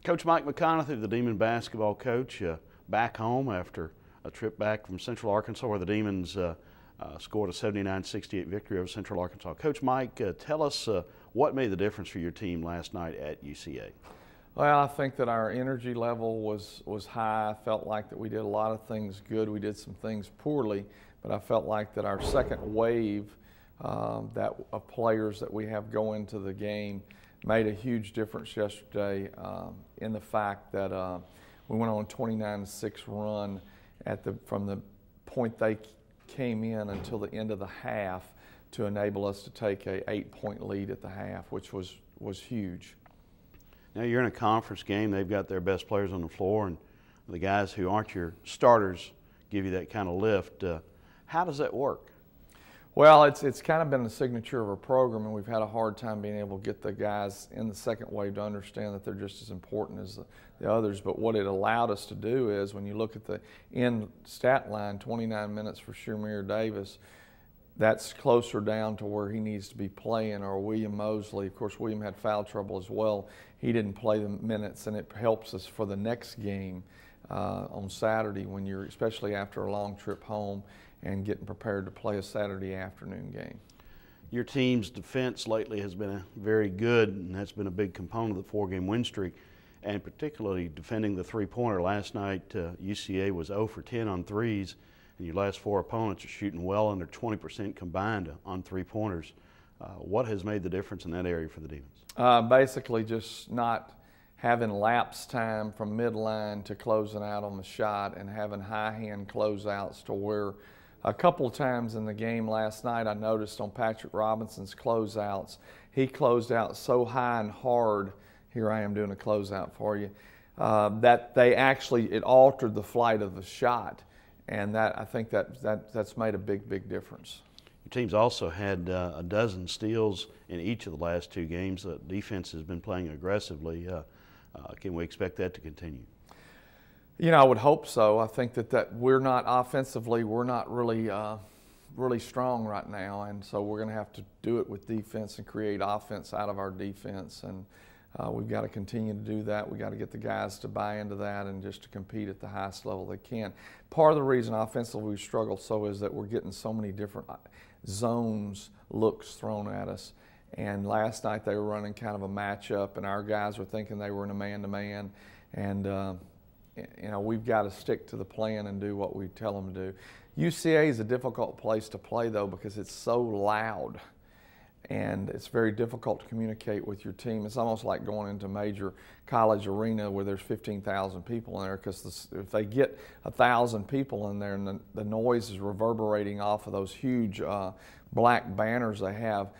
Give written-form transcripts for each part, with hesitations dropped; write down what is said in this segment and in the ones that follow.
Coach Mike McConathy, the Demon basketball coach, back home after a trip back from Central Arkansas where the Demons scored a 79-68 victory over Central Arkansas. Coach Mike, tell us what made the difference for your team last night at UCA? Well, I think that our energy level was high. I felt like that we did a lot of things good. We did some things poorly, but I felt like that our second wave of players that we have go into the game made a huge difference yesterday in the fact that we went on a 29-6 run from the point they came in until the end of the half to enable us to take a 8-point lead at the half, which was huge. Now you're in a conference game. They've got their best players on the floor, and the guys who aren't your starters give you that kind of lift. How does that work? Well, it's kind of been the signature of our program, and we've had a hard time being able to get the guys in the second wave to understand that they're just as important as the others. But what it allowed us to do is, when you look at the end stat line, 29 minutes for Shamir Davis, that's closer down to where he needs to be playing, or William Mosley. Of course, William had foul trouble as well. He didn't play the minutes, and it helps us for the next game on Saturday, when you're, especially after a long trip home and getting prepared to play a Saturday afternoon game. Your team's defense lately has been very good, and that's been a big component of the 4-game win streak, and particularly defending the three-pointer. Last night, UCA was 0 for 10 on threes, and your last 4 opponents are shooting well under 20% combined on three-pointers. What has made the difference in that area for the Demons? Basically just not having lapse time from midline to closing out on the shot, and having high-hand closeouts to where a couple of times in the game last night I noticed on Patrick Robinson's closeouts, he closed out so high and hard, here I am doing a closeout for you, that it altered the flight of the shot. And I think that's made a big difference. Your team's also had a dozen steals in each of the last 2 games. The defense has been playing aggressively. Can we expect that to continue? You know, I would hope so. I think that we're not offensively, we're not really strong right now, and so we're going to have to do it with defense and create offense out of our defense. And we've got to continue to do that. We've got to get the guys to buy into that and just to compete at the highest level they can. Part of the reason offensively we struggle so is that we're getting so many different zones, looks thrown at us. And last night they were running kind of a matchup, and our guys were thinking they were in a man-to-man. And you know, we've got to stick to the plan and do what we tell them to do. UCA is a difficult place to play, though, because it's so loud. And it's very difficult to communicate with your team. It's almost like going into a major college arena where there's 15,000 people in there, because if they get 1,000 people in there and the noise is reverberating off of those huge black banners they have,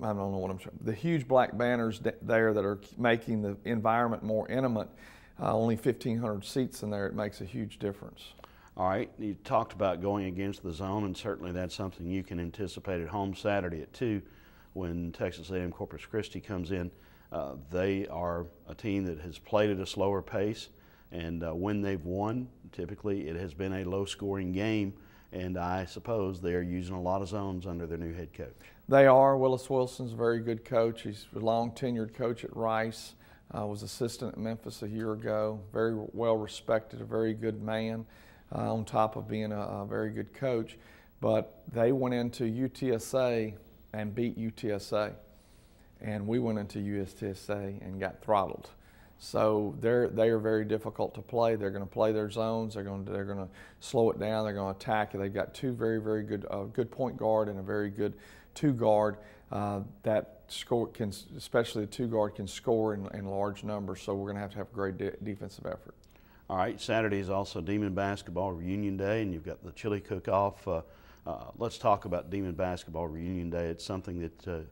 I don't know what I'm saying. The huge black banners there that are making the environment more intimate, only 1,500 seats in there, it makes a huge difference. All right, you talked about going against the zone, and certainly that's something you can anticipate at home Saturday at 2 when Texas A&M Corpus Christi comes in. They are a team that has played at a slower pace, and when they've won, typically it has been a low-scoring game, and I suppose they are using a lot of zones under their new head coach. They are. Willis Wilson's a very good coach. He's a long-tenured coach at Rice, was assistant at Memphis a year ago, very well-respected, a very good man. On top of being a very good coach. But they went into UTSA and beat UTSA. And we went into UTSA and got throttled. So they are very difficult to play. They're going to play their zones. They're going to slow it down. They're going to attack. They've got 2 very good point guard and a very good 2 guard that can, especially the 2 guard, can score in large numbers. So we're going to have a great defensive effort. All right, Saturday is also Demon Basketball Reunion Day, and you've got the chili cook-off. Let's talk about Demon Basketball Reunion Day. It's something that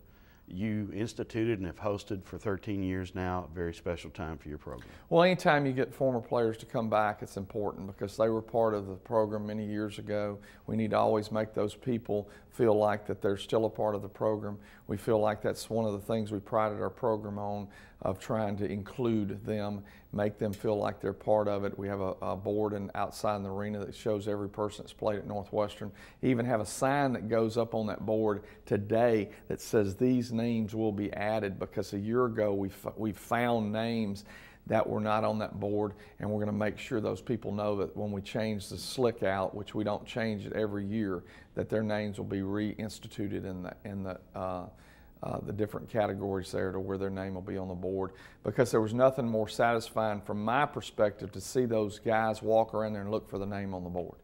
you instituted and have hosted for 13 years now. A very special time for your program. Well, anytime you get former players to come back, it's important because they were part of the program many years ago. We need to always make those people feel like that they're still a part of the program. We feel like that's one of the things we prided our program on, of trying to include them, make them feel like they're part of it. We have a board outside in the arena that shows every person that's played at Northwestern. Even have a sign that goes up on that board today that says these names will be added, because a year ago we found names that were not on that board, and we're going to make sure those people know that when we change the slick out, which we don't change it every year, that their names will be reinstituted in the different categories there, to where their name will be on the board. Because there was nothing more satisfying from my perspective to see those guys walk around there and look for the name on the board.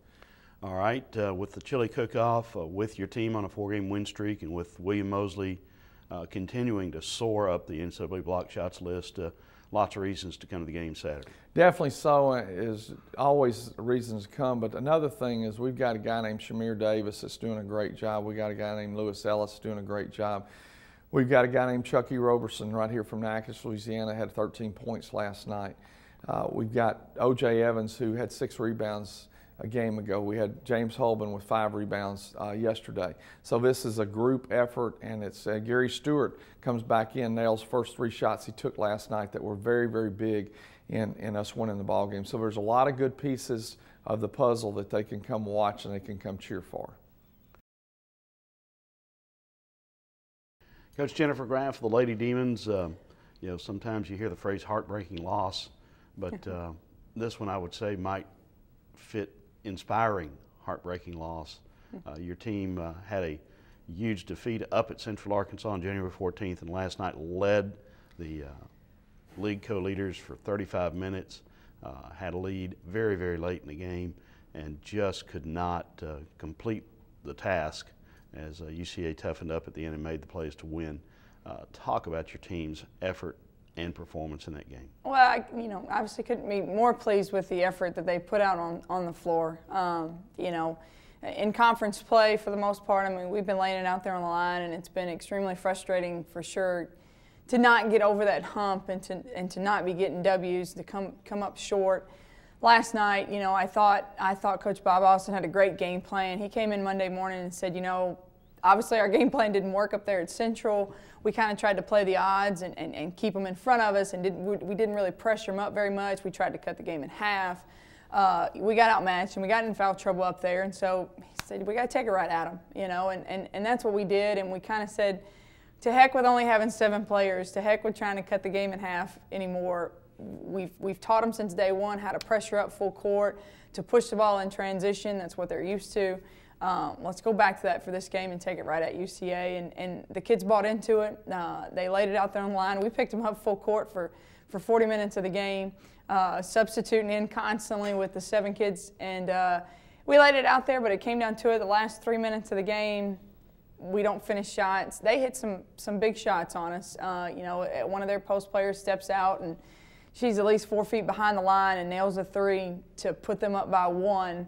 All right, with the chili cook-off, with your team on a 4-game win streak, and with William Mosley continuing to soar up the NCAA block shots list, lots of reasons to come to the game Saturday. Definitely so. Is always reasons to come. But another thing is we've got a guy named Shamir Davis that's doing a great job. We got a guy named Lewis Ellis doing a great job. We've got a guy named Chucky Roberson right here from Natchitoches, Louisiana, had 13 points last night. We've got O.J. Evans, who had 6 rebounds a game ago. We had James Holben with 5 rebounds yesterday. So this is a group effort, and it's Gary Stewart comes back in, nails the first 3 shots he took last night that were very, very big in us winning the ball game. So there's a lot of good pieces of the puzzle that they can come watch and they can come cheer for. Coach Jennifer Graf, the Lady Demons, you know, sometimes you hear the phrase heartbreaking loss, but this one I would say might fit inspiring heartbreaking loss. Your team had a huge defeat up at Central Arkansas on January 14th, and last night led the league co-leaders for 35 minutes, had a lead very, very late in the game, and just could not complete the task as UCA toughened up at the end and made the plays to win. Talk about your team's effort and performance in that game. Well, I, obviously couldn't be more pleased with the effort that they put out on the floor. In conference play, for the most part, I mean, we've been laying it out there on the line, and it's been extremely frustrating for sure to not get over that hump and to not be getting W's, to come up short. Last night, I thought Coach Bob Austin had a great game plan. He came in Monday morning and said, obviously our game plan didn't work up there at Central. We kind of tried to play the odds and keep them in front of us, and we didn't really pressure them up very much. We tried to cut the game in half. We got outmatched, and we got in foul trouble up there, and so he said, we got to take it right at them, and that's what we did, and we kind of said, to heck with only having 7 players, to heck with trying to cut the game in half anymore. We've taught them since day one how to pressure up full court, to push the ball in transition. That's what they're used to. Let's go back to that for this game and take it right at UCA. And the kids bought into it. They laid it out there on the line. We picked them up full court for 40 minutes of the game, substituting in constantly with the 7 kids. And we laid it out there, but it came down to it. The last 3 minutes of the game, we don't finish shots. They hit some big shots on us. One of their post players steps out, and she's at least 4 feet behind the line and nails a 3 to put them up by 1.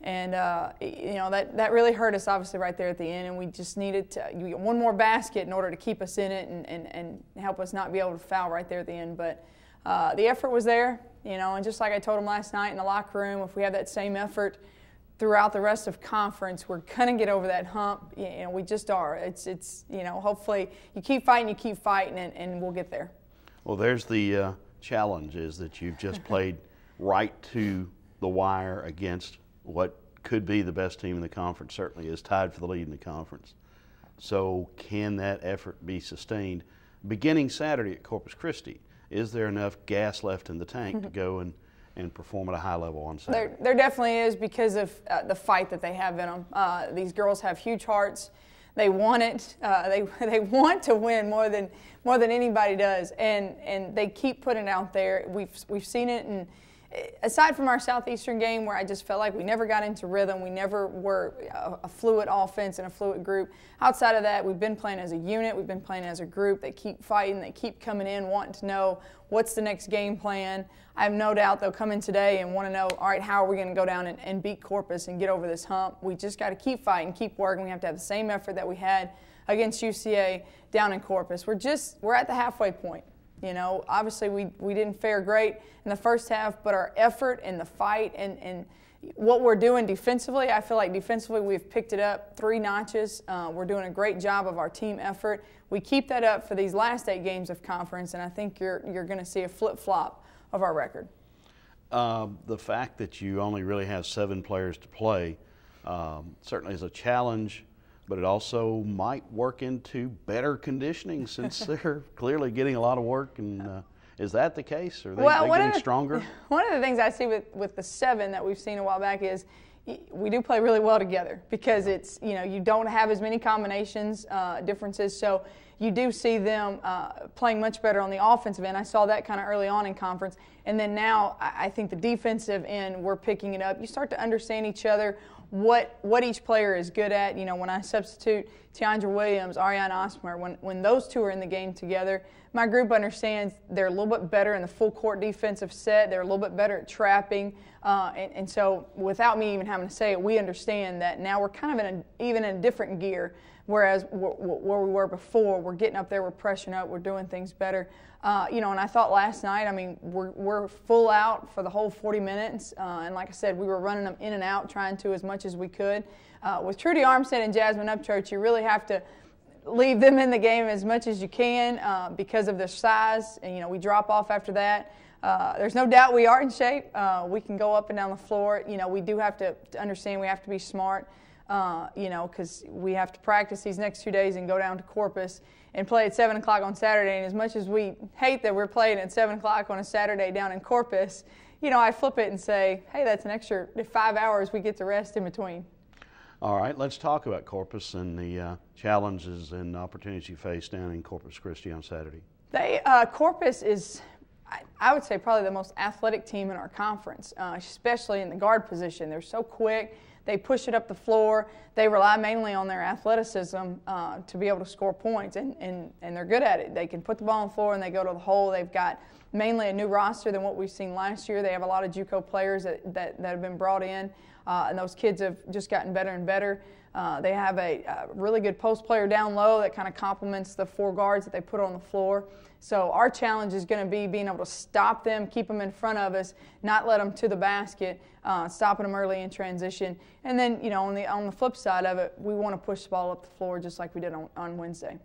And, that really hurt us, obviously, right there at the end. And we just needed to get one more basket in order to keep us in it and help us not be able to foul right there at the end. But the effort was there, and just like I told them last night in the locker room, if we have that same effort throughout the rest of conference, we're going to get over that hump. We just are. It's hopefully you keep fighting, and we'll get there. Well, there's the challenge, is that you've just played right to the wire against what could be the best team in the conference, certainly is tied for the lead in the conference. So can that effort be sustained beginning Saturday at Corpus Christi? Is there enough gas left in the tank to go and perform at a high level on Saturday? There definitely is, because of the fight that they have in them. These girls have huge hearts. They want it. They want to win more than anybody does, and they keep putting it out there. We've seen it, and aside from our Southeastern game, where I just felt like we never got into rhythm, we never were a fluid offense and a fluid group. Outside of that, we've been playing as a unit. We've been playing as a group. They keep fighting. They keep coming in wanting to know what's the next game plan. I have no doubt they'll come in today and want to know, all right, how are we going to go down and beat Corpus and get over this hump? We just got to keep fighting, keep working. We have to have the same effort that we had against UCA down in Corpus. We're at the halfway point. Obviously we didn't fare great in the first half, but our effort and the fight and what we're doing defensively, I feel like defensively we've picked it up 3 notches. We're doing a great job of our team effort. We keep that up for these last 8 games of conference, and I think you're going to see a flip-flop of our record. The fact that you only really have 7 players to play certainly is a challenge, but it also might work into better conditioning since they're clearly getting a lot of work. And is that the case? Are they getting stronger? One of the things I see with the 7 that we've seen a while back is we do play really well together because it's, you don't have as many combinations, differences. So you do see them playing much better on the offensive end. I saw that kind of early on in conference. And then now I think the defensive end, we're picking it up. You start to understand each other, what each player is good at. When I substitute Tiandra Williams, Ariane Osmer, when those 2 are in the game together, my group understands they're a little bit better in the full court defensive set. They're a little bit better at trapping. And so without me even having to say it, we understand that now we're kind of even in a different gear. Whereas where we were before, we're getting up there, we're pressuring up, we're doing things better. And I thought last night, we're full out for the whole 40 minutes. And like I said, we were running them in and out, trying to as much as we could. With Trudy Armstead and Jasmine Upchurch, you really have to leave them in the game as much as you can because of their size. And, we drop off after that. There's no doubt we are in shape. We can go up and down the floor. We do have to understand we have to be smart. Because we have to practice these next 2 days and go down to Corpus and play at 7 o'clock on Saturday. And as much as we hate that we're playing at 7 o'clock on a Saturday down in Corpus, I flip it and say, hey, that's an extra 5 hours we get to rest in between. All right, let's talk about Corpus and the challenges and opportunities you face down in Corpus Christi on Saturday. Corpus is, I would say, probably the most athletic team in our conference, especially in the guard position. They're so quick. They push it up the floor. They rely mainly on their athleticism to be able to score points, and they're good at it. They can put the ball on the floor and they go to the hole. They've got mainly a new roster than what we've seen last year. They have a lot of JUCO players that have been brought in, and those kids have just gotten better and better. They have a really good post player down low that kind of complements the 4 guards that they put on the floor. So our challenge is going to be being able to stop them, keep them in front of us, not let them to the basket, stopping them early in transition. And then, on the flip side of it, we want to push the ball up the floor just like we did on Wednesday.